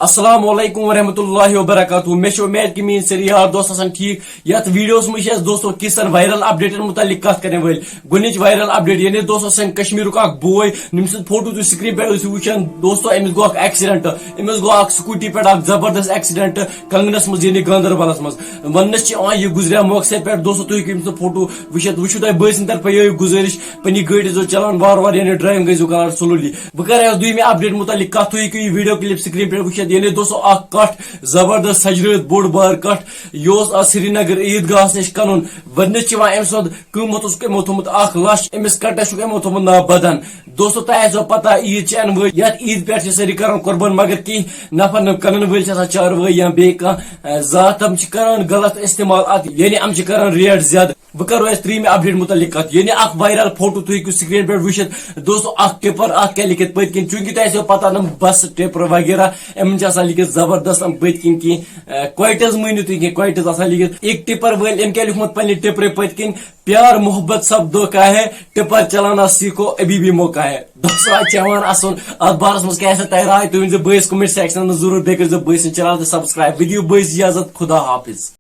السلام علیکم ورحمۃ اللہ وبرکاتہ مے امید کہ میری ساری یار دوست آسان ٹھیک یت ویڈیوس مجھ دوستو کسن وائرل اپڈیٹن متعلق کت کرنے ول گونچ وائرل اپڈیٹ یعنی دوستو سن کشمیر اخ بوے یم سن فوٹو تھی سکرین پہ وچان دوستو امس گو ایکسیڈنٹ امس گو سکوٹی پہ زبردست ایکسیڈنٹ کنگنس مز یعنی گاندربلس مز ونس یہ گزریا موقع پہ دوستو تھی ہم فوٹو وچت وچو تہ بٲژن طرف یہ گزارش پنی گاڑی زو چلان وار یعنی ڈرائیونگ گزو کران سلولی بہ کر دویمہ اپڈیٹ متعلق کت تھی یہ ویڈیو کلپ سکرین پہ وچت یعنی دوستو اخ کٹ زبردست سجرت بوڑ بار کٹ یہ سری نگر عیدگاہ نش کنن ونس ام سند قیمت امو تھومت 1,00,000 امس کٹس امو تھومت نا بدن دوستو تہ آسو پتہ عید چین و یت عید پہ ساری کران قربان مگر کی نفر کنن ول چاروٲے یا بی ذات تم کران غلط استعمال ات یعنی ام کران ریٹ زیادہ بہ کرو اس ترٛیٚیِمہِ اپڈیٹ متعلق کت یعنی اخ وائرل فوٹو تھی ہیٚکِو سکرین پہ وچت دوستو اخ ٹپر اخ کیا لکھت پت کن چونکہ تہ آسو پتہ نم بس ٹپر وغیرہ امن آسان لکھت زبردست پت کن کی کویٹز مٲنِو تُہۍ کینٛہہ کویٹز آسان لکھت ایک ٹپر وٲلۍ أمۍ کیا لیوکھمُت پننہِ ٹپرٕ پٔتۍ کِنۍ پیار محبت سب دھوکا ہے ٹپر چلانا سیکھو ابھی بھی موقع ہے دوستو اتھ چھ اصل ات بارس مز کیا تہ راے تُہۍ ؤنزیو بٲیس کمنٹ سیکشن مز ضرور بیٚیہِ کٔرزیو بٲیہِ سٕنٛدۍ چینل تہِ سبسکرایب ودیو بٲیس اجازت خدا حافظ.